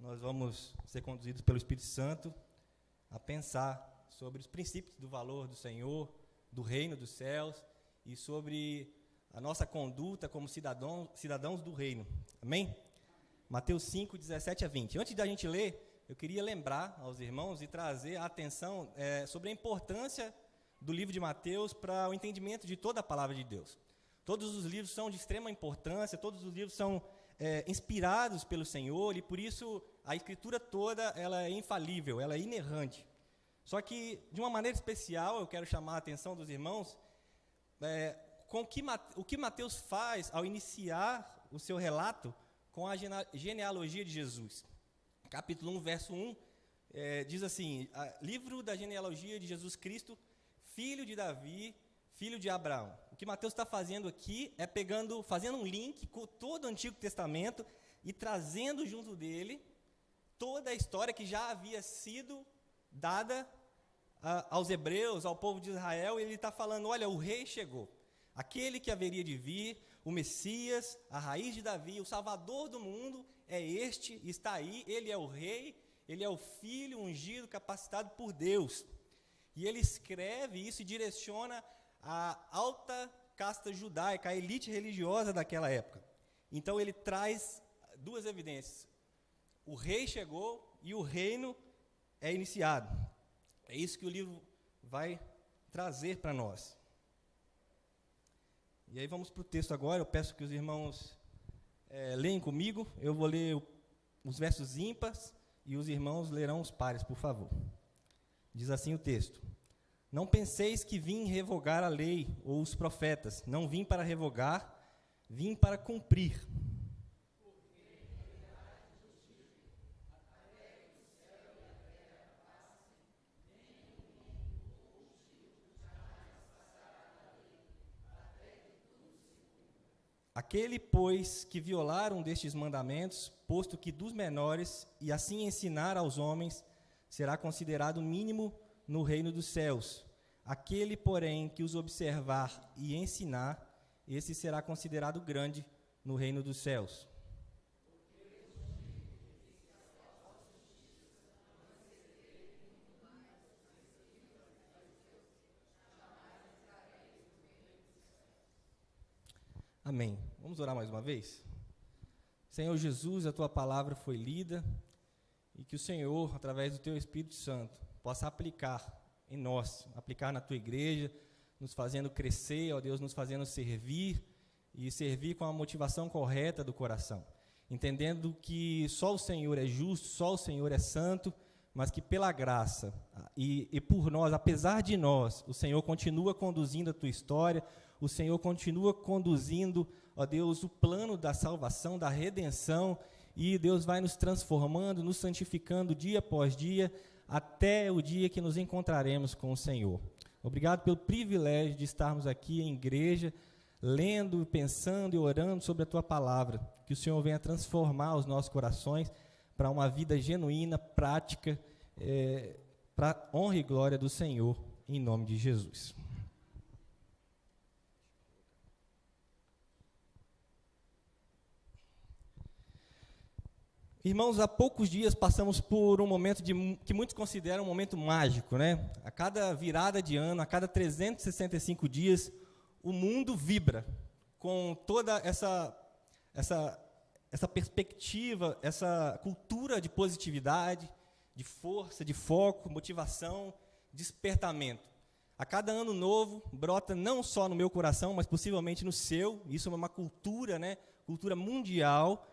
nós vamos ser conduzidos pelo Espírito Santo a pensar sobre os princípios do valor do Senhor, do reino dos céus e sobre a nossa conduta como cidadãos do reino. Amém? Mateus 5, 17 a 20. Antes da gente ler, eu queria lembrar aos irmãos e trazer a atenção sobre a importância do livro de Mateus para o entendimento de toda a palavra de Deus. Todos os livros são de extrema importância, todos os livros são inspirados pelo Senhor, e por isso a Escritura toda ela é infalível, ela é inerrante. Só que, de uma maneira especial, eu quero chamar a atenção dos irmãos o que Mateus faz ao iniciar o seu relato com a genealogia de Jesus. Capítulo 1, verso 1, diz assim: livro da genealogia de Jesus Cristo, filho de Davi, filho de Abraão. O que Mateus está fazendo aqui é fazendo um link com todo o Antigo Testamento e trazendo junto dele toda a história que já havia sido dada aos hebreus, ao povo de Israel, e ele está falando: olha, o rei chegou, aquele que haveria de vir, o Messias, a raiz de Davi, o Salvador do mundo, está aí, ele é o rei, ele é o filho ungido, capacitado por Deus. E ele escreve isso e direciona a alta casta judaica, a elite religiosa daquela época. Então ele traz duas evidências: o rei chegou e o reino é iniciado. É isso que o livro vai trazer para nós. E aí vamos para o texto agora. Eu peço que os irmãos leem comigo. Eu vou ler os versos ímpares e os irmãos lerão os pares, por favor. Diz assim o texto: não penseis que vim revogar a lei ou os profetas. Não vim para revogar, vim para cumprir. Aquele, pois, que violar um destes mandamentos, posto que dos menores, e assim ensinar aos homens, será considerado mínimo no reino dos céus. Aquele, porém, que os observar e ensinar, esse será considerado grande no reino dos céus. Amém. Vamos orar mais uma vez? Senhor Jesus, a Tua palavra foi lida e que o Senhor, através do Teu Espírito Santo, possa aplicar em nós, aplicar na Tua igreja, nos fazendo crescer, ó Deus, nos fazendo servir e servir com a motivação correta do coração, entendendo que só o Senhor é justo, só o Senhor é santo, mas que pela graça e por nós, apesar de nós, o Senhor continua conduzindo a Tua história, o Senhor continua conduzindo, ó Deus, o plano da salvação, da redenção, e Deus vai nos transformando, nos santificando dia após dia, até o dia que nos encontraremos com o Senhor. Obrigado pelo privilégio de estarmos aqui em igreja, lendo, pensando e orando sobre a Tua palavra, que o Senhor venha transformar os nossos corações para uma vida genuína, prática, para a honra e glória do Senhor, em nome de Jesus. Irmãos, há poucos dias passamos por um momento que muitos consideram um momento mágico, né? A cada virada de ano, a cada 365 dias, o mundo vibra com toda essa perspectiva, essa cultura de positividade, de força, de foco, motivação, despertamento. A cada ano novo brota não só no meu coração, mas possivelmente no seu. Isso é uma cultura, né? Cultura mundial.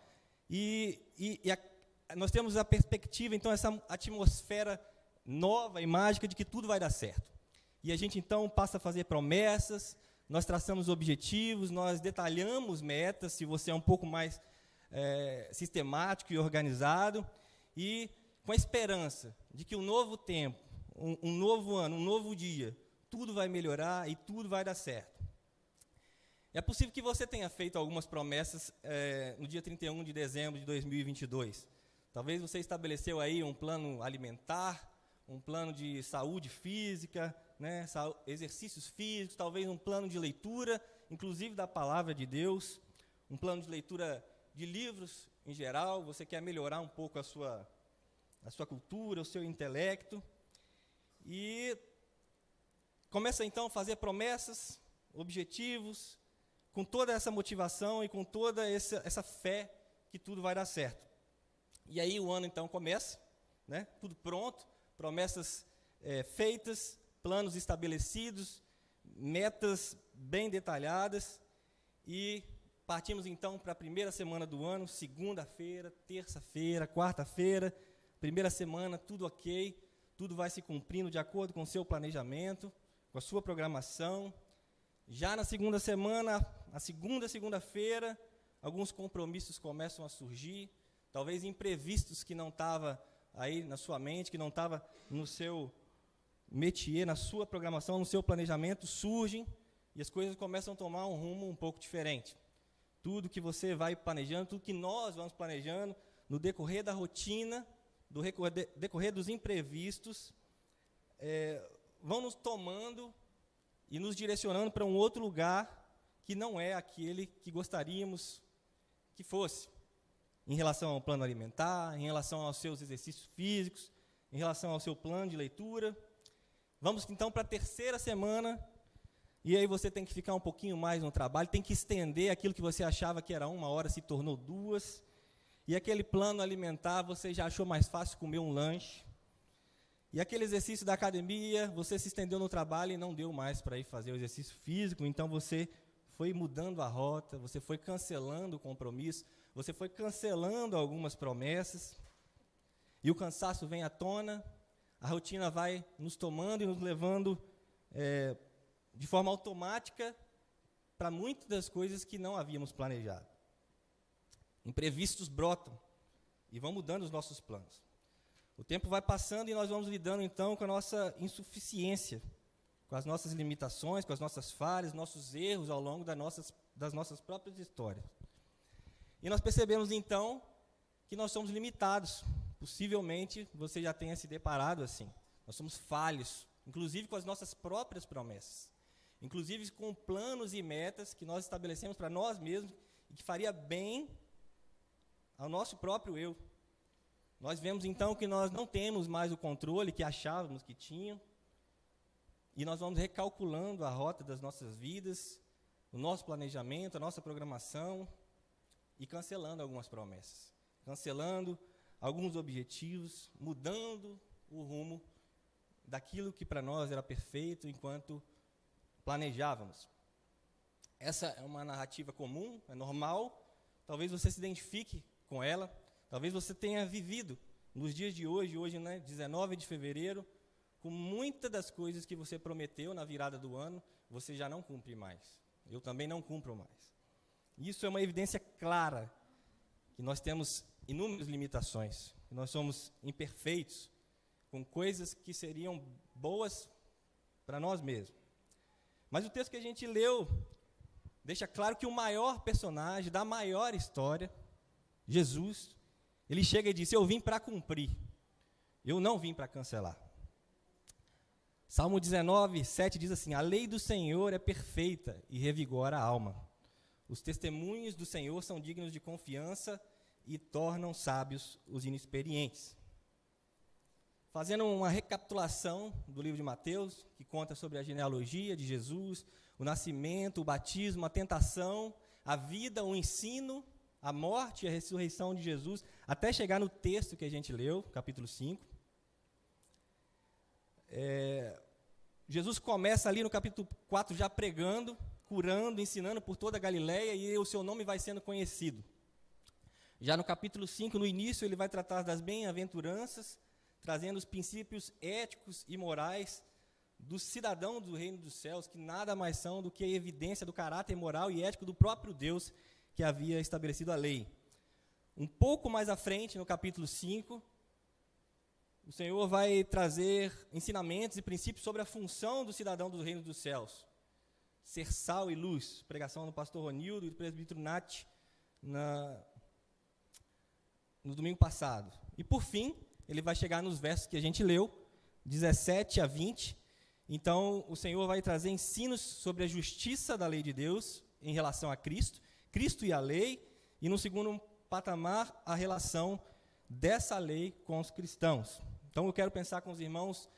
Nós temos a perspectiva, então, essa atmosfera nova e mágica de que tudo vai dar certo. E a gente, então, passa a fazer promessas, nós traçamos objetivos, nós detalhamos metas, se você é um pouco mais sistemático e organizado, e com a esperança de que um novo tempo, um novo ano, um novo dia, tudo vai melhorar e tudo vai dar certo. É possível que você tenha feito algumas promessas no dia 31 de dezembro de 2022. Talvez você estabeleceu aí um plano alimentar, um plano de saúde física, né, exercícios físicos, talvez um plano de leitura, inclusive da palavra de Deus, um plano de leitura de livros em geral, você quer melhorar um pouco a sua cultura, o seu intelecto, e começa então a fazer promessas, objetivos, com toda essa motivação e com toda essa fé que tudo vai dar certo. E aí o ano então começa, né, tudo pronto, promessas feitas, planos estabelecidos, metas bem detalhadas, e partimos então para a primeira semana do ano, segunda-feira, terça-feira, quarta-feira, primeira semana, tudo ok, tudo vai se cumprindo de acordo com o seu planejamento, com a sua programação. Já na segunda semana, a segunda-feira, alguns compromissos começam a surgir, talvez imprevistos que não estavam aí na sua mente, que não estava no seu métier, na sua programação, no seu planejamento, surgem e as coisas começam a tomar um rumo um pouco diferente. Tudo que você vai planejando, tudo que nós vamos planejando, no decorrer da rotina, do decorrer dos imprevistos, vão nos tomando e nos direcionando para um outro lugar que não é aquele que gostaríamos que fosse, em relação ao plano alimentar, em relação aos seus exercícios físicos, em relação ao seu plano de leitura. Vamos então para a terceira semana, e aí você tem que ficar um pouquinho mais no trabalho, tem que estender aquilo que você achava que era 1 hora, se tornou 2, e aquele plano alimentar, você já achou mais fácil comer um lanche, e aquele exercício da academia, você se estendeu no trabalho e não deu mais para ir fazer o exercício físico, então você foi mudando a rota, você foi cancelando o compromisso, você foi cancelando algumas promessas, e o cansaço vem à tona, a rotina vai nos tomando e nos levando de forma automática para muitas das coisas que não havíamos planejado. Imprevistos brotam e vão mudando os nossos planos. O tempo vai passando e nós vamos lidando então com a nossa insuficiência, com as nossas limitações, com as nossas falhas, nossos erros ao longo das nossas próprias histórias. E nós percebemos então que nós somos limitados. Possivelmente você já tenha se deparado assim. Nós somos falhos, inclusive com as nossas próprias promessas, inclusive com planos e metas que nós estabelecemos para nós mesmos e que faria bem ao nosso próprio eu. Nós vemos então que nós não temos mais o controle que achávamos que tinham, e nós vamos recalculando a rota das nossas vidas, o nosso planejamento, a nossa programação, e cancelando algumas promessas, cancelando alguns objetivos, mudando o rumo daquilo que para nós era perfeito enquanto planejávamos. Essa é uma narrativa comum, é normal, talvez você se identifique com ela, talvez você tenha vivido nos dias de hoje, né, 19 de fevereiro, com muitas das coisas que você prometeu na virada do ano, você já não cumpre mais. Eu também não cumpro mais. Isso é uma evidência clara que nós temos inúmeras limitações, que nós somos imperfeitos, com coisas que seriam boas para nós mesmos. Mas o texto que a gente leu deixa claro que o maior personagem da maior história, Jesus, ele chega e diz: eu vim para cumprir, eu não vim para cancelar. Salmo 19, 7 diz assim: a lei do Senhor é perfeita e revigora a alma. Os testemunhos do Senhor são dignos de confiança e tornam sábios os inexperientes. Fazendo uma recapitulação do livro de Mateus, que conta sobre a genealogia de Jesus, o nascimento, o batismo, a tentação, a vida, o ensino, a morte e a ressurreição de Jesus, até chegar no texto que a gente leu, capítulo 5. Jesus começa ali no capítulo 4 já pregando, curando, ensinando por toda a Galileia, e o seu nome vai sendo conhecido. Já no capítulo 5, no início, ele vai tratar das bem-aventuranças, trazendo os princípios éticos e morais dos cidadãos do reino dos céus, que nada mais são do que a evidência do caráter moral e ético do próprio Deus que havia estabelecido a lei. Um pouco mais à frente, no capítulo 5, o Senhor vai trazer ensinamentos e princípios sobre a função do cidadão do reino dos céus. Ser sal e luz, pregação do pastor Ronildo e do presbítero Nath no domingo passado. E por fim, ele vai chegar nos versos que a gente leu, 17 a 20. Então, o Senhor vai trazer ensinos sobre a justiça da lei de Deus em relação a Cristo e a lei. E no segundo patamar a relação dessa lei com os cristãos. Então, eu quero pensar com os irmãos,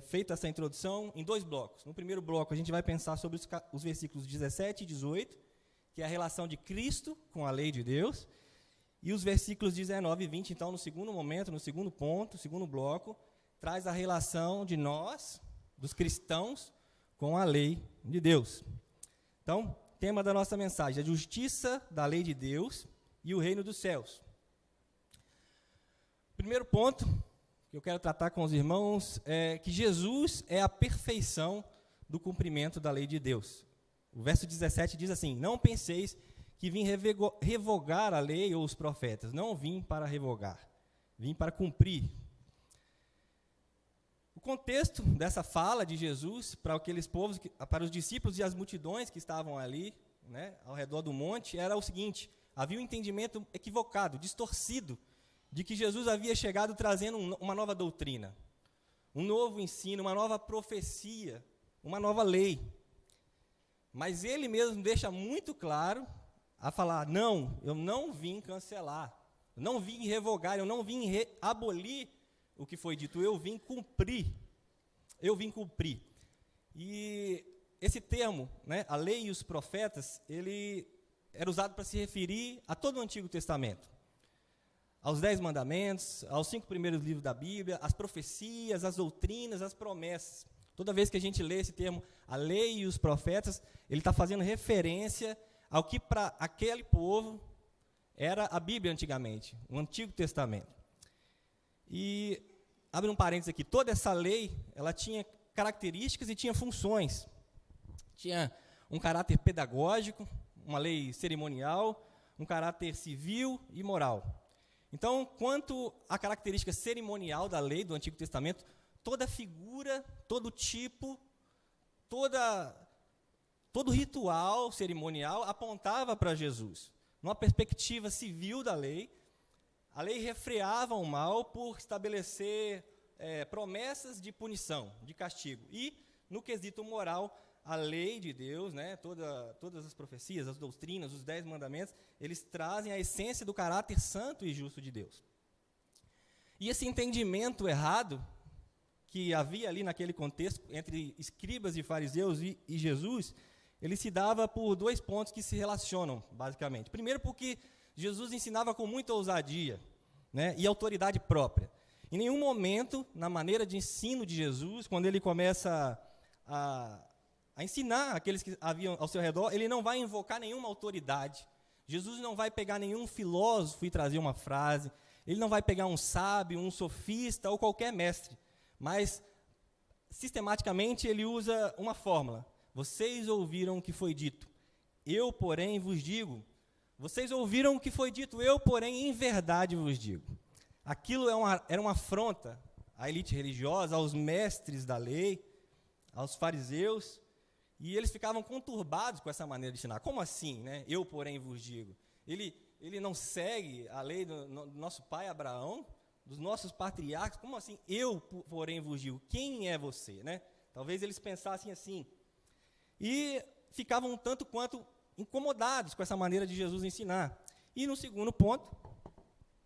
feita essa introdução, em 2 blocos. No primeiro bloco, a gente vai pensar sobre os versículos 17 e 18, que é a relação de Cristo com a lei de Deus, e os versículos 19 e 20, então, no segundo momento, no segundo ponto, segundo bloco, traz a relação de nós, dos cristãos, com a lei de Deus. Então, tema da nossa mensagem, a justiça da lei de Deus e o reino dos céus. Primeiro ponto que eu quero tratar com os irmãos é que Jesus é a perfeição do cumprimento da lei de Deus. O verso 17 diz assim: não penseis que vim revogar a lei ou os profetas. Não vim para revogar, vim para cumprir. O contexto dessa fala de Jesus para aqueles povos, para os discípulos e as multidões que estavam ali, né, ao redor do monte, era o seguinte: havia um entendimento equivocado, distorcido, de que Jesus havia chegado trazendo uma nova doutrina, um novo ensino, uma nova profecia, uma nova lei. Mas ele mesmo deixa muito claro a falar: não, eu não vim cancelar, eu não vim revogar, eu não vim abolir o que foi dito, eu vim cumprir. Eu vim cumprir. E esse termo, né, a lei e os profetas, ele era usado para se referir a todo o Antigo Testamento. Aos 10 mandamentos, aos 5 primeiros livros da Bíblia, as profecias, as doutrinas, as promessas. Toda vez que a gente lê esse termo, a lei e os profetas, ele está fazendo referência ao que para aquele povo era a Bíblia antigamente, o Antigo Testamento. E, abre um parênteses aqui, toda essa lei, ela tinha características e tinha funções. Tinha um caráter pedagógico, uma lei cerimonial, um caráter civil e moral. Então, quanto à característica cerimonial da lei do Antigo Testamento, toda figura, todo tipo, todo ritual cerimonial apontava para Jesus. Numa perspectiva civil da lei, a lei refreava o mal por estabelecer promessas de punição, de castigo. E, no quesito moral, a lei de Deus, né, todas as profecias, as doutrinas, os 10 mandamentos, eles trazem a essência do caráter santo e justo de Deus. E esse entendimento errado que havia ali naquele contexto entre escribas e fariseus e Jesus, ele se dava por 2 pontos que se relacionam, basicamente. Primeiro, porque Jesus ensinava com muita ousadia, né, e autoridade própria. Em nenhum momento, na maneira de ensino de Jesus, quando ele começa a ensinar aqueles que haviam ao seu redor, ele não vai invocar nenhuma autoridade. Jesus não vai pegar nenhum filósofo e trazer uma frase, ele não vai pegar um sábio, um sofista ou qualquer mestre, mas, sistematicamente, ele usa uma fórmula. Vocês ouviram o que foi dito, eu, porém, vos digo. Vocês ouviram o que foi dito, eu, porém, em verdade vos digo. Aquilo era uma afronta à elite religiosa, aos mestres da lei, aos fariseus, e eles ficavam conturbados com essa maneira de ensinar. Como assim, né? Eu, porém, vos digo. Ele não segue a lei do nosso pai Abraão, dos nossos patriarcas. Como assim, eu, porém, vos digo? Quem é você, né? Talvez eles pensassem assim. E ficavam um tanto quanto incomodados com essa maneira de Jesus ensinar. E no segundo ponto,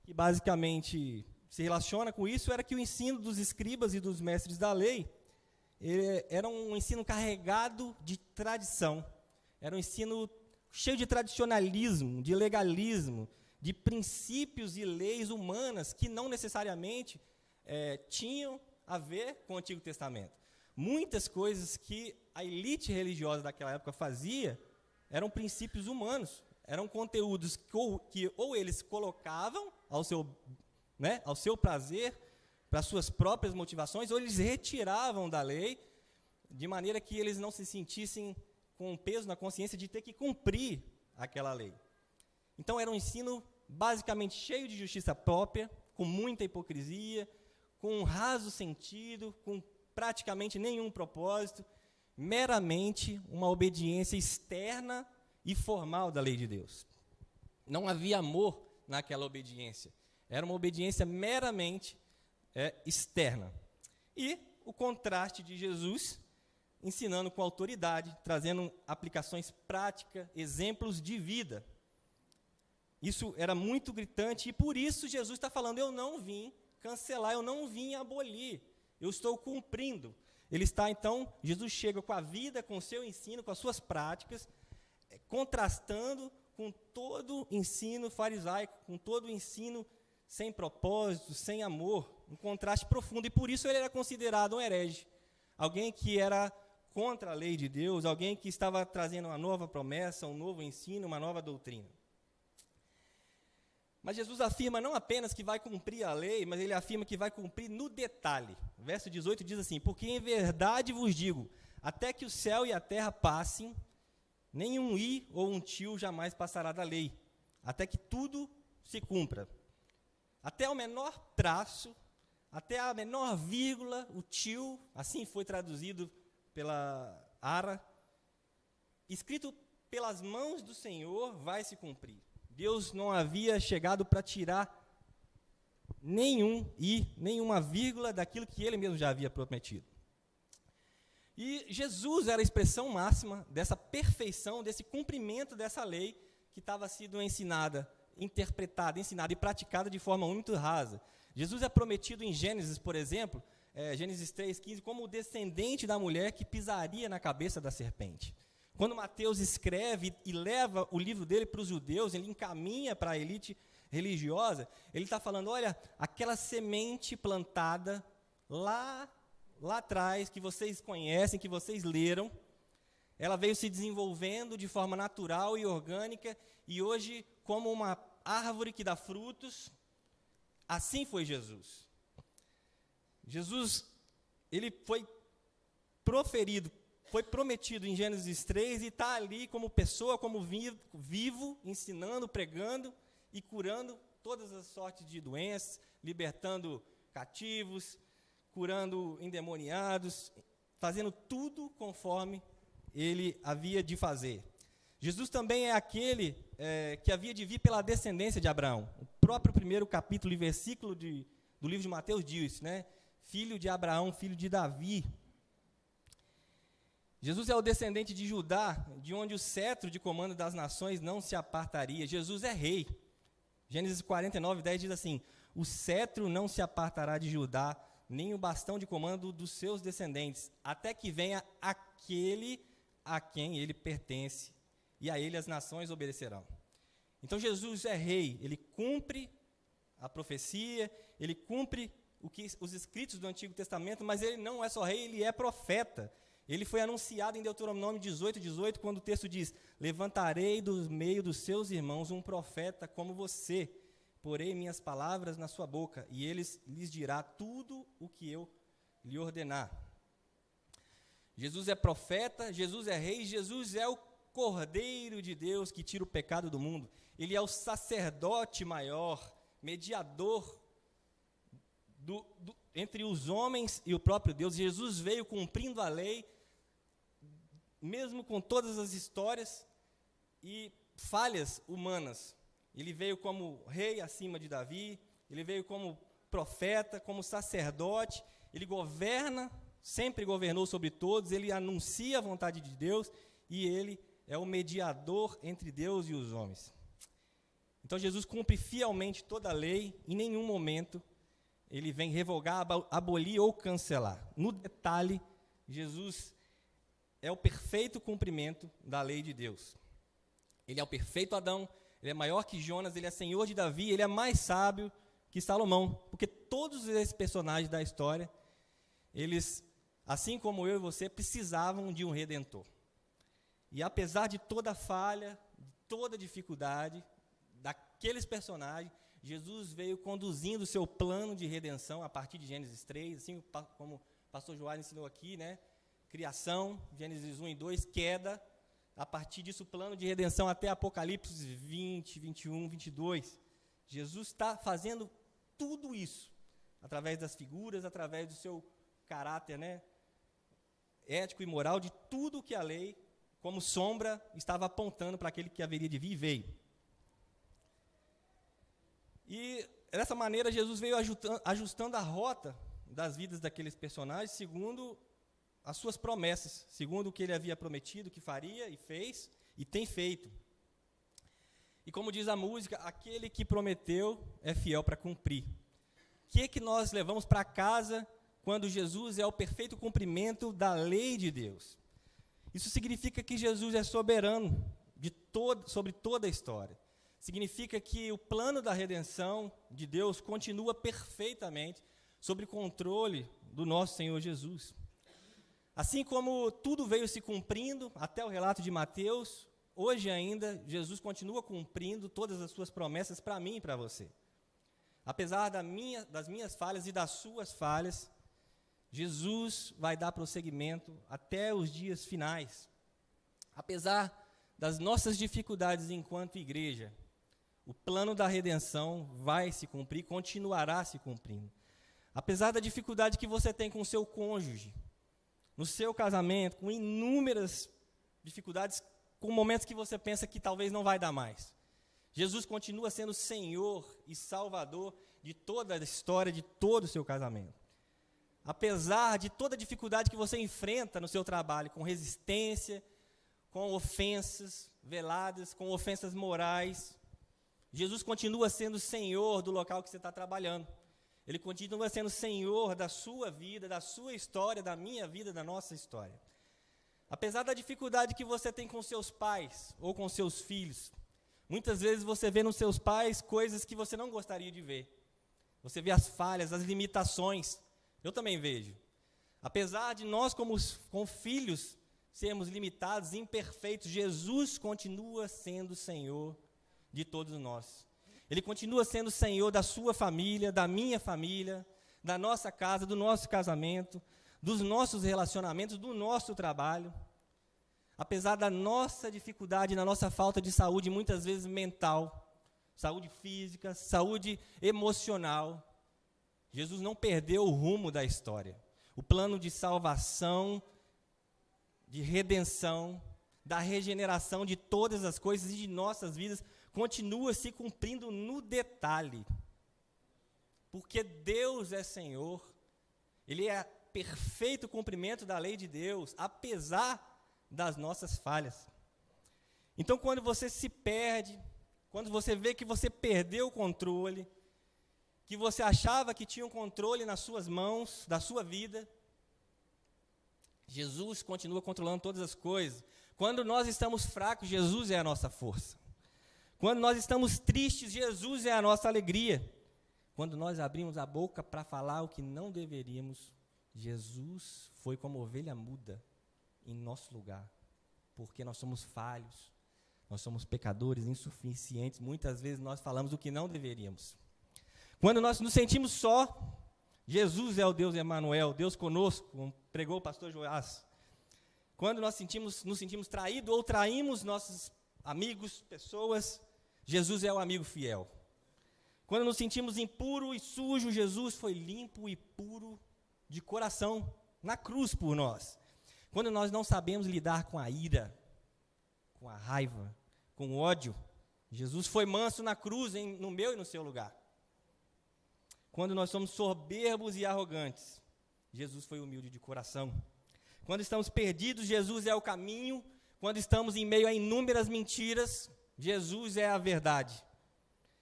que basicamente se relaciona com isso, era que o ensino dos escribas e dos mestres da lei era um ensino carregado de tradição, era um ensino cheio de tradicionalismo, de legalismo, de princípios e leis humanas que não necessariamente tinham a ver com o Antigo Testamento. Muitas coisas que a elite religiosa daquela época fazia eram princípios humanos, eram conteúdos que ou eles colocavam ao seu prazer, para suas próprias motivações, ou eles retiravam da lei, de maneira que eles não se sentissem com um peso na consciência de ter que cumprir aquela lei. Então, era um ensino basicamente cheio de justiça própria, com muita hipocrisia, com um raso sentido, com praticamente nenhum propósito, meramente uma obediência externa e formal da lei de Deus. Não havia amor naquela obediência. Era uma obediência meramente externa. E o contraste de Jesus, ensinando com autoridade, trazendo aplicações práticas, exemplos de vida. Isso era muito gritante, e por isso Jesus está falando, eu não vim cancelar, eu não vim abolir, eu estou cumprindo. Ele está, então, Jesus chega com a vida, com o seu ensino, com as suas práticas, contrastando com todo o ensino farisaico, com todo o ensino sem propósito, sem amor, um contraste profundo, e por isso ele era considerado um herege, alguém que era contra a lei de Deus, alguém que estava trazendo uma nova promessa, um novo ensino, uma nova doutrina. Mas Jesus afirma não apenas que vai cumprir a lei, mas ele afirma que vai cumprir no detalhe. O verso 18 diz assim, porque em verdade vos digo, até que o céu e a terra passem, nenhum i ou um tio jamais passará da lei, até que tudo se cumpra. Até o menor traço, até a menor vírgula, o tio, assim foi traduzido pela Ara, escrito pelas mãos do Senhor, vai se cumprir. Deus não havia chegado para tirar nenhum i, nenhuma vírgula daquilo que ele mesmo já havia prometido. E Jesus era a expressão máxima dessa perfeição, desse cumprimento dessa lei que estava sendo ensinada, interpretada, ensinada e praticada de forma muito rasa. Jesus é prometido em Gênesis, por exemplo, Gênesis 3,15, como o descendente da mulher que pisaria na cabeça da serpente. Quando Mateus escreve e leva o livro dele para os judeus, ele encaminha para a elite religiosa, ele está falando, olha, aquela semente plantada lá atrás, que vocês conhecem, que vocês leram, ela veio se desenvolvendo de forma natural e orgânica, e hoje, como uma árvore que dá frutos, assim foi Jesus. Jesus, ele foi prometido em Gênesis 3 e está ali como pessoa, como vivo, ensinando, pregando e curando todas as sortes de doenças, libertando cativos, curando endemoniados, fazendo tudo conforme ele havia de fazer. Jesus também é aquele que havia de vir pela descendência de Abraão. O próprio primeiro capítulo e versículo do livro de Mateus diz, né? Filho de Abraão, filho de Davi. Jesus é o descendente de Judá, de onde o cetro de comando das nações não se apartaria. Jesus é rei. Gênesis 49:10 diz assim, o cetro não se apartará de Judá, nem o bastão de comando dos seus descendentes, até que venha aquele a quem ele pertence, e a ele as nações obedecerão. Então Jesus é rei, ele cumpre a profecia, ele cumpre os escritos do Antigo Testamento, mas ele não é só rei, ele é profeta. Ele foi anunciado em Deuteronômio 18:18, quando o texto diz, levantarei do meio dos seus irmãos um profeta como você, porei minhas palavras na sua boca, e ele lhes dirá tudo o que eu lhe ordenar. Jesus é profeta, Jesus é rei, Jesus é o Cordeiro de Deus que tira o pecado do mundo. Ele é o sacerdote maior, mediador entre os homens e o próprio Deus. Jesus veio cumprindo a lei, mesmo com todas as histórias e falhas humanas. Ele veio como rei acima de Davi, ele veio como profeta, como sacerdote, ele governa, sempre governou sobre todos, ele anuncia a vontade de Deus e ele é o mediador entre Deus e os homens. Então Jesus cumpre fielmente toda a lei, em nenhum momento ele vem revogar, abolir ou cancelar. No detalhe, Jesus é o perfeito cumprimento da lei de Deus. Ele é o perfeito Adão, ele é maior que Jonas, ele é senhor de Davi, ele é mais sábio que Salomão, porque todos esses personagens da história, eles, assim como eu e você, precisavam de um redentor. E apesar de toda a falha, de toda a dificuldade daqueles personagens, Jesus veio conduzindo o seu plano de redenção a partir de Gênesis 3, assim como o pastor Joás ensinou aqui, né? Criação, Gênesis 1 e 2, queda, a partir disso o plano de redenção até Apocalipse 20, 21, 22. Jesus está fazendo tudo isso, através das figuras, através do seu caráter, né? Ético e moral, de tudo que a lei, como sombra, estava apontando para aquele que haveria de vir e veio. E dessa maneira Jesus veio ajustando a rota das vidas daqueles personagens segundo as suas promessas, segundo o que ele havia prometido que faria e fez e tem feito. E E como diz a música, aquele que prometeu é fiel para cumprir. O que é que nós levamos para casa quando Jesus é o perfeito cumprimento da lei de Deus? Isso significa que Jesus é soberano sobre toda a história. Significa que o plano da redenção de Deus continua perfeitamente sob controle do nosso Senhor Jesus. Assim como tudo veio se cumprindo, até o relato de Mateus, hoje ainda, Jesus continua cumprindo todas as suas promessas para mim e para você. Apesar das minhas falhas e das suas falhas, Jesus vai dar prosseguimento até os dias finais. Apesar das nossas dificuldades enquanto igreja, o plano da redenção vai se cumprir, continuará se cumprindo. Apesar da dificuldade que você tem com o seu cônjuge, no seu casamento, com inúmeras dificuldades, com momentos que você pensa que talvez não vai dar mais, Jesus continua sendo Senhor e Salvador de toda a história, de todo o seu casamento. Apesar de toda a dificuldade que você enfrenta no seu trabalho, com resistência, com ofensas veladas, com ofensas morais, Jesus continua sendo Senhor do local que você está trabalhando. Ele continua sendo Senhor da sua vida, da sua história, da minha vida, da nossa história. Apesar da dificuldade que você tem com seus pais ou com seus filhos, muitas vezes você vê nos seus pais coisas que você não gostaria de ver. Você vê as falhas, as limitações. Eu também vejo. Apesar de nós, como filhos, sermos limitados, imperfeitos, Jesus continua sendo Senhor de todos nós. Ele continua sendo Senhor da sua família, da minha família, da nossa casa, do nosso casamento, dos nossos relacionamentos, do nosso trabalho. Apesar da nossa dificuldade, da nossa falta de saúde, muitas vezes mental, saúde física, saúde emocional, Jesus não perdeu o rumo da história. O plano de salvação, de redenção, da regeneração de todas as coisas e de nossas vidas continua se cumprindo no detalhe. Porque Deus é Senhor, Ele é perfeito cumprimento da lei de Deus, apesar das nossas falhas. Então, quando você se perde, quando você vê que você perdeu o controle, que você achava que tinha um controle nas suas mãos, da sua vida, Jesus continua controlando todas as coisas. Quando nós estamos fracos, Jesus é a nossa força. Quando nós estamos tristes, Jesus é a nossa alegria. Quando nós abrimos a boca para falar o que não deveríamos, Jesus foi como ovelha muda em nosso lugar. Porque nós somos falhos, nós somos pecadores, insuficientes. Muitas vezes nós falamos o que não deveríamos. Quando nós nos sentimos só, Jesus é o Deus Emanuel, Deus conosco, como pregou o pastor Joás. Quando nós nos sentimos traídos ou traímos nossos amigos, pessoas, Jesus é o amigo fiel. Quando nos sentimos impuro e sujo, Jesus foi limpo e puro de coração, na cruz por nós. Quando nós não sabemos lidar com a ira, com a raiva, com o ódio, Jesus foi manso na cruz, no meu e no seu lugar. Quando nós somos soberbos e arrogantes, Jesus foi humilde de coração. Quando estamos perdidos, Jesus é o caminho. Quando estamos em meio a inúmeras mentiras, Jesus é a verdade.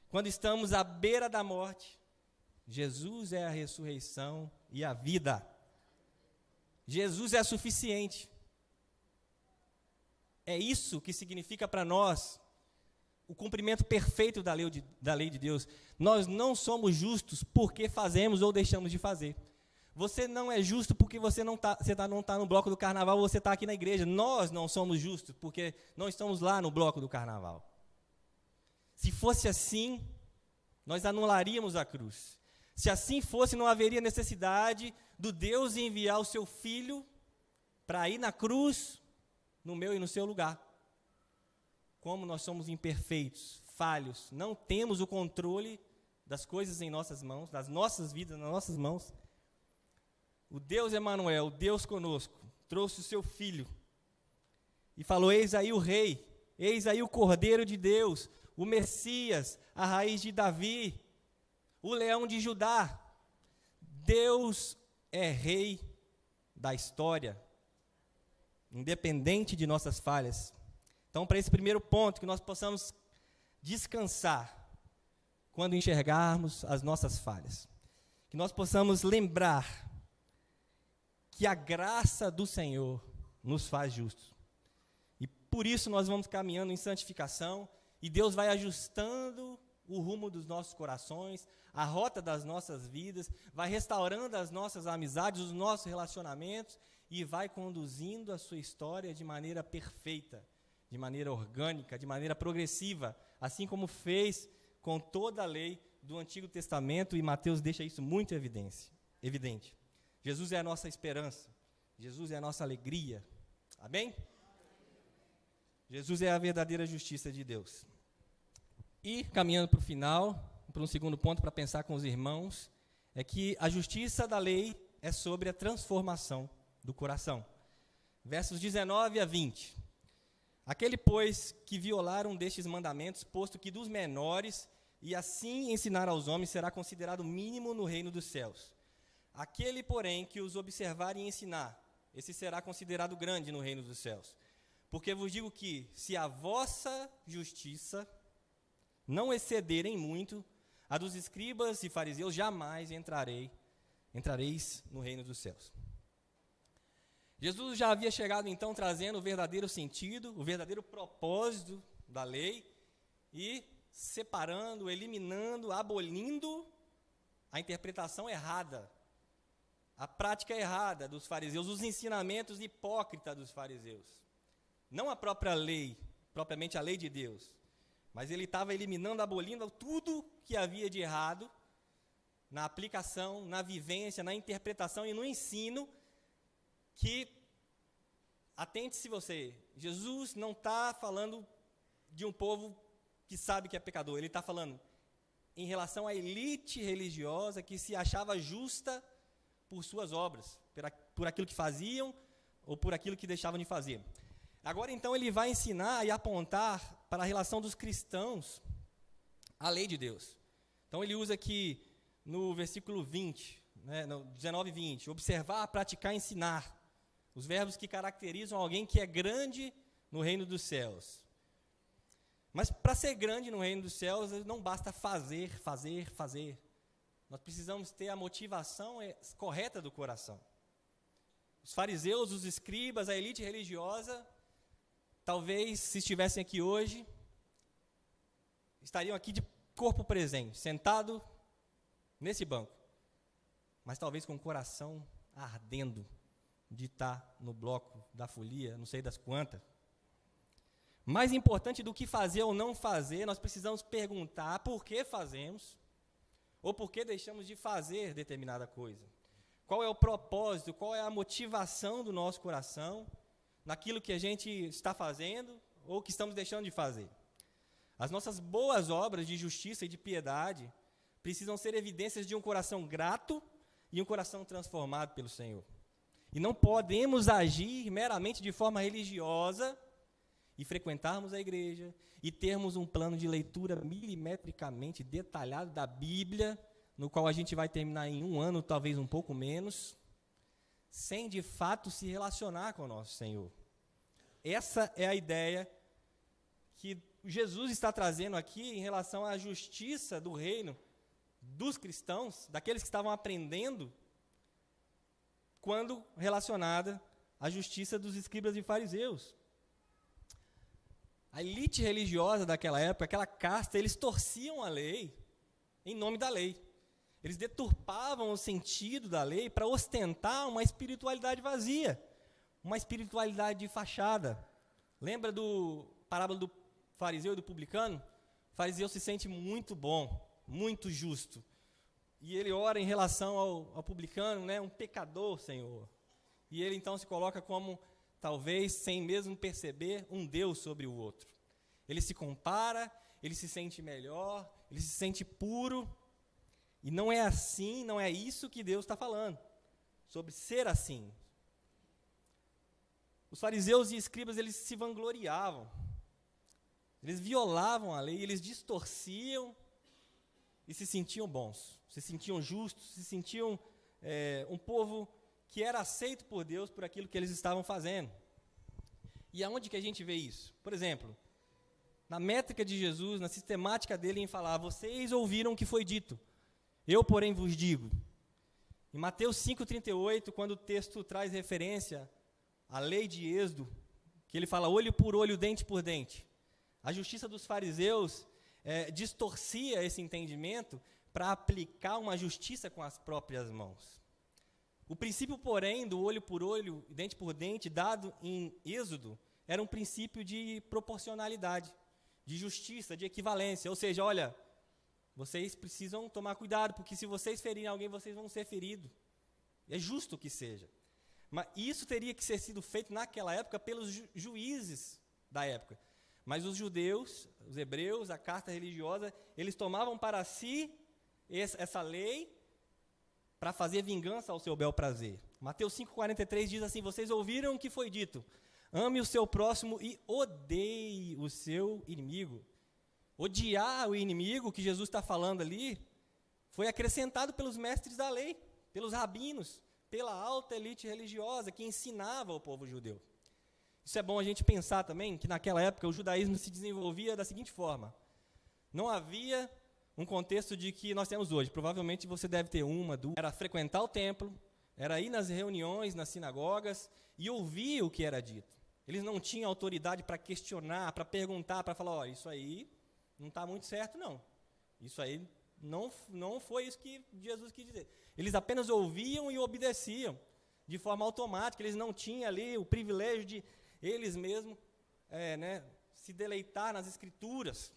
Quando estamos à beira da morte, Jesus é a ressurreição e a vida. Jesus é suficiente. É isso que significa para nós o cumprimento perfeito da lei de Deus. Nós não somos justos porque fazemos ou deixamos de fazer. Você não é justo porque você não está no bloco do carnaval, você está aqui na igreja. Nós não somos justos porque não estamos lá no bloco do carnaval. Se fosse assim, nós anularíamos a cruz. Se assim fosse, não haveria necessidade do Deus enviar o seu Filho para ir na cruz, no meu e no seu lugar. Como nós somos imperfeitos, falhos, não temos o controle das coisas em nossas mãos, das nossas vidas nas nossas mãos. O Deus Emanuel, o Deus conosco, trouxe o seu Filho e falou: eis aí o Rei, eis aí o Cordeiro de Deus, o Messias, a raiz de Davi, o Leão de Judá. Deus é Rei da história, independente de nossas falhas. Então, para esse primeiro ponto, que nós possamos descansar quando enxergarmos as nossas falhas. Que nós possamos lembrar que a graça do Senhor nos faz justos. E por isso nós vamos caminhando em santificação e Deus vai ajustando o rumo dos nossos corações, a rota das nossas vidas, vai restaurando as nossas amizades, os nossos relacionamentos e vai conduzindo a sua história de maneira perfeita, de maneira orgânica, de maneira progressiva, assim como fez com toda a lei do Antigo Testamento, e Mateus deixa isso muito evidente. Jesus é a nossa esperança, Jesus é a nossa alegria, amém? Jesus é a verdadeira justiça de Deus. E, caminhando para o final, para um segundo ponto para pensar com os irmãos, é que a justiça da lei é sobre a transformação do coração. Versos 19 a 20. Aquele, pois, que violar um destes mandamentos, posto que dos menores, e assim ensinar aos homens, será considerado mínimo no reino dos céus. Aquele, porém, que os observar e ensinar, esse será considerado grande no reino dos céus. Porque vos digo que, se a vossa justiça não exceder em muito a dos escribas e fariseus, jamais entrareis no reino dos céus. Jesus já havia chegado, então, trazendo o verdadeiro sentido, o verdadeiro propósito da lei e separando, eliminando, abolindo a interpretação errada, a prática errada dos fariseus, os ensinamentos hipócritas dos fariseus. Não a própria lei, propriamente a lei de Deus, mas ele estava eliminando, abolindo tudo que havia de errado na aplicação, na vivência, na interpretação e no ensino que, atente-se você, Jesus não está falando de um povo que sabe que é pecador, ele está falando em relação à elite religiosa que se achava justa por suas obras, por aquilo que faziam ou por aquilo que deixavam de fazer. Agora, então, ele vai ensinar e apontar para a relação dos cristãos à lei de Deus. Então, ele usa aqui no versículo 20, no 19 e 20, observar, praticar, ensinar, os verbos que caracterizam alguém que é grande no reino dos céus. Mas para ser grande no reino dos céus, não basta fazer. Nós precisamos ter a motivação correta do coração. Os fariseus, os escribas, a elite religiosa, talvez, se estivessem aqui hoje, estariam aqui de corpo presente, sentado nesse banco, mas talvez com o coração ardendo de estar no bloco da folia, não sei das quantas. Mais importante do que fazer ou não fazer, nós precisamos perguntar por que fazemos ou por que deixamos de fazer determinada coisa. Qual é o propósito, qual é a motivação do nosso coração naquilo que a gente está fazendo ou que estamos deixando de fazer. As nossas boas obras de justiça e de piedade precisam ser evidências de um coração grato e um coração transformado pelo Senhor. E não podemos agir meramente de forma religiosa e frequentarmos a igreja e termos um plano de leitura milimetricamente detalhado da Bíblia, no qual a gente vai terminar em 1 ano, talvez um pouco menos, sem de fato se relacionar com o nosso Senhor. Essa é a ideia que Jesus está trazendo aqui em relação à justiça do reino dos cristãos, daqueles que estavam aprendendo, quando relacionada à justiça dos escribas e fariseus. A elite religiosa daquela época, aquela casta, eles torciam a lei em nome da lei. Eles deturpavam o sentido da lei para ostentar uma espiritualidade vazia, uma espiritualidade de fachada. Lembra do parábola do fariseu e do publicano? O fariseu se sente muito bom, muito justo. E ele ora em relação ao publicano, um pecador, Senhor. E ele então se coloca como, talvez, sem mesmo perceber, um Deus sobre o outro. Ele se compara, ele se sente melhor, ele se sente puro. E não é assim, não é isso que Deus está falando, sobre ser assim. Os fariseus e escribas, eles se vangloriavam, eles violavam a lei, eles distorciam e se sentiam bons, se sentiam justos, se sentiam um povo que era aceito por Deus por aquilo que eles estavam fazendo. E aonde que a gente vê isso? Por exemplo, na métrica de Jesus, na sistemática dele em falar: vocês ouviram o que foi dito, eu, porém, vos digo. Em Mateus 5,38, quando o texto traz referência à lei de Êxodo, que ele fala olho por olho, dente por dente, a justiça dos fariseus distorcia esse entendimento para aplicar uma justiça com as próprias mãos. O princípio, porém, do olho por olho, dente por dente, dado em Êxodo, era um princípio de proporcionalidade, de justiça, de equivalência. Ou seja, olha, vocês precisam tomar cuidado, porque se vocês ferirem alguém, vocês vão ser feridos. É justo que seja. Mas isso teria que ser sido feito naquela época pelos juízes da época. Mas os judeus, os hebreus, a carta religiosa, eles tomavam para si essa lei para fazer vingança ao seu bel prazer. Mateus 5,43 diz assim: vocês ouviram o que foi dito, ame o seu próximo e odeie o seu inimigo. Odiar o inimigo que Jesus está falando ali foi acrescentado pelos mestres da lei, pelos rabinos, pela alta elite religiosa que ensinava ao povo judeu. Isso é bom a gente pensar também, que naquela época o judaísmo se desenvolvia da seguinte forma: não havia um contexto de que nós temos hoje. Provavelmente você deve ter uma, duas. Era frequentar o templo, era ir nas reuniões, nas sinagogas e ouvir o que era dito. Eles não tinham autoridade para questionar, para perguntar, para falar: olha, isso aí não está muito certo, não. Isso aí não foi isso que Jesus quis dizer. Eles apenas ouviam e obedeciam de forma automática. Eles não tinham ali o privilégio de eles mesmos se deleitar nas Escrituras,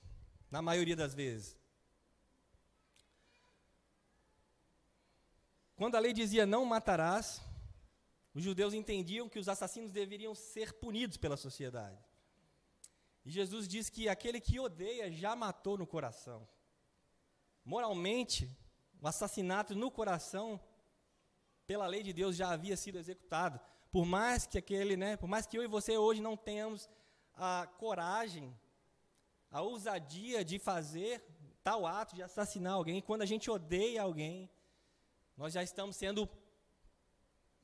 na maioria das vezes. Quando a lei dizia não matarás, os judeus entendiam que os assassinos deveriam ser punidos pela sociedade. E Jesus diz que aquele que odeia já matou no coração. Moralmente, o assassinato no coração, pela lei de Deus, já havia sido executado. Por mais que eu e você hoje não tenhamos a coragem, a ousadia de fazer tal ato de assassinar alguém, quando a gente odeia alguém, nós já estamos sendo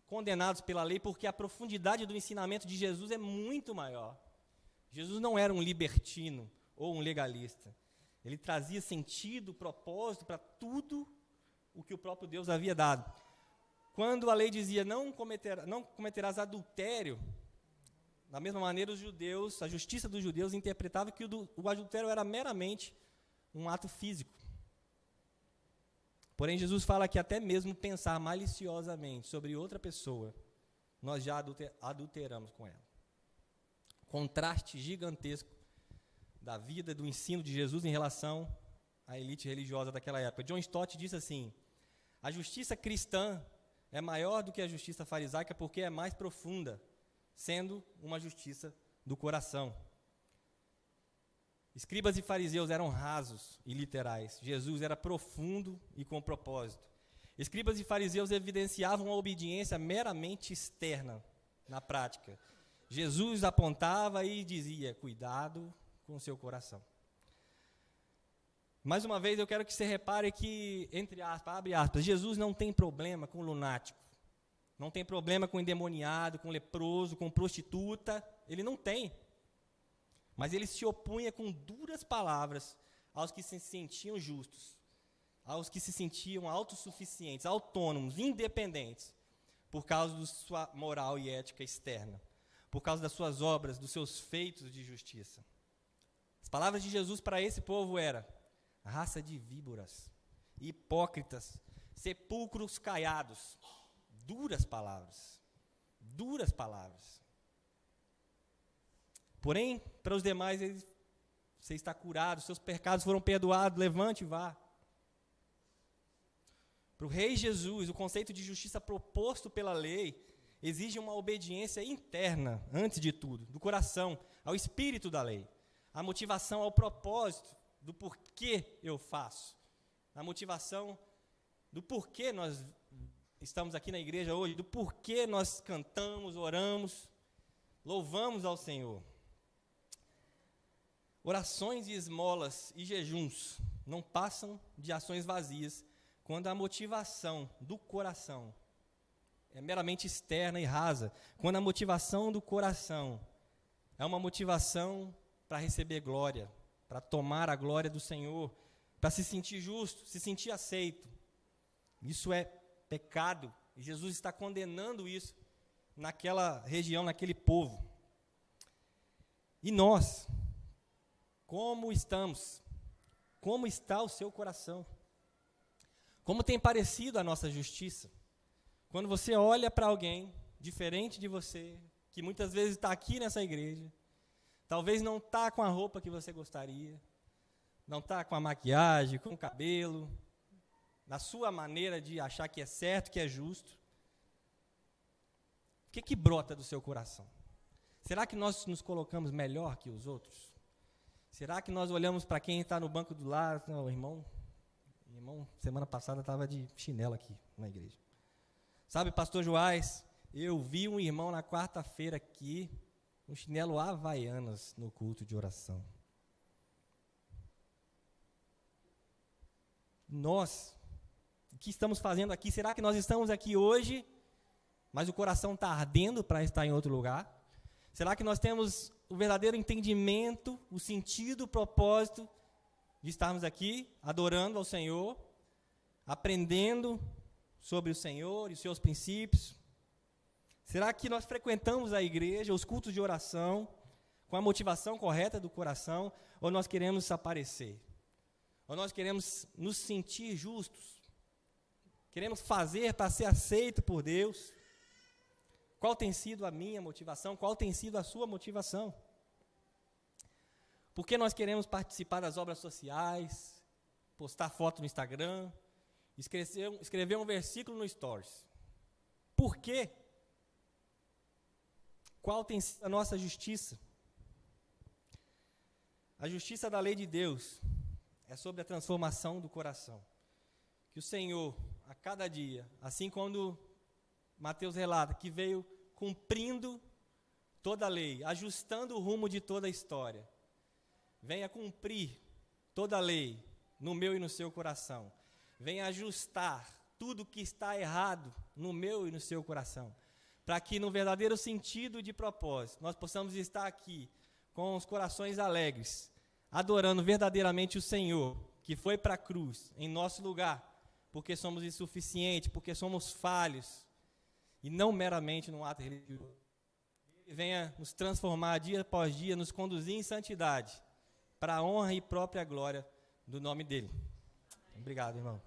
condenados pela lei, porque a profundidade do ensinamento de Jesus é muito maior. Jesus não era um libertino ou um legalista. Ele trazia sentido, propósito para tudo o que o próprio Deus havia dado. Quando a lei dizia não cometerás adultério, da mesma maneira os judeus, a justiça dos judeus interpretava que o adultério era meramente um ato físico. Porém, Jesus fala que até mesmo pensar maliciosamente sobre outra pessoa, nós já adulteramos com ela. Contraste gigantesco da vida, do ensino de Jesus em relação à elite religiosa daquela época. John Stott diz assim: a justiça cristã é maior do que a justiça farisaica porque é mais profunda, sendo uma justiça do coração. Escribas e fariseus eram rasos e literais. Jesus era profundo e com propósito. Escribas e fariseus evidenciavam a obediência meramente externa, na prática. Jesus apontava e dizia: cuidado com o seu coração. Mais uma vez, eu quero que você repare que, entre aspas, abre aspas, Jesus não tem problema com lunático, não tem problema com endemoniado, com leproso, com prostituta, ele não tem. Mas ele se opunha com duras palavras aos que se sentiam justos, aos que se sentiam autossuficientes, autônomos, independentes, por causa da sua moral e ética externa, por causa das suas obras, dos seus feitos de justiça. As palavras de Jesus para esse povo eram: raça de víboras, hipócritas, sepulcros caiados. Duras palavras, duras palavras. Porém, para os demais, você está curado, seus pecados foram perdoados, levante e vá. Para o rei Jesus, o conceito de justiça proposto pela lei exige uma obediência interna, antes de tudo, do coração, ao espírito da lei, a motivação ao propósito do porquê eu faço, a motivação do porquê nós estamos aqui na igreja hoje, do porquê nós cantamos, oramos, louvamos ao Senhor. Orações e esmolas e jejuns não passam de ações vazias quando a motivação do coração é meramente externa e rasa, quando a motivação do coração é uma motivação para receber glória, para tomar a glória do Senhor, para se sentir justo, se sentir aceito. Isso é pecado, e Jesus está condenando isso naquela região, naquele povo. E nós, como estamos? Como está o seu coração? Como tem parecido a nossa justiça? Quando você olha para alguém diferente de você, que muitas vezes está aqui nessa igreja, talvez não está com a roupa que você gostaria, não está com a maquiagem, com o cabelo, na sua maneira de achar que é certo, que é justo. O que brota do seu coração? Será que nós nos colocamos melhor que os outros? Será que nós olhamos para quem está no banco do lado? Não, irmão, semana passada estava de chinelo aqui na igreja. Sabe, pastor Joás, eu vi um irmão na quarta-feira aqui, um chinelo Havaianas no culto de oração. Nós, o que estamos fazendo aqui? Será que nós estamos aqui hoje, mas o coração está ardendo para estar em outro lugar? Será que nós temos o verdadeiro entendimento, o sentido, o propósito de estarmos aqui, adorando ao Senhor, aprendendo sobre o Senhor e os seus princípios? Será que nós frequentamos a igreja, os cultos de oração, com a motivação correta do coração, ou nós queremos aparecer? Ou nós queremos nos sentir justos? Queremos fazer para ser aceito por Deus? Qual tem sido a minha motivação? Qual tem sido a sua motivação? Por que nós queremos participar das obras sociais, postar foto no Instagram, escrever um versículo no Stories? Por quê? Qual tem sido a nossa justiça? A justiça da lei de Deus é sobre a transformação do coração. Que o Senhor, a cada dia, assim quando Mateus relata, que veio cumprindo toda a lei, ajustando o rumo de toda a história, venha cumprir toda a lei no meu e no seu coração. Venha ajustar tudo que está errado no meu e no seu coração, para que no verdadeiro sentido de propósito, nós possamos estar aqui com os corações alegres, adorando verdadeiramente o Senhor, que foi para a cruz em nosso lugar, porque somos insuficientes, porque somos falhos, e não meramente num ato religioso. Ele venha nos transformar dia após dia, nos conduzir em santidade, para a honra e própria glória do nome dele. Obrigado, irmão.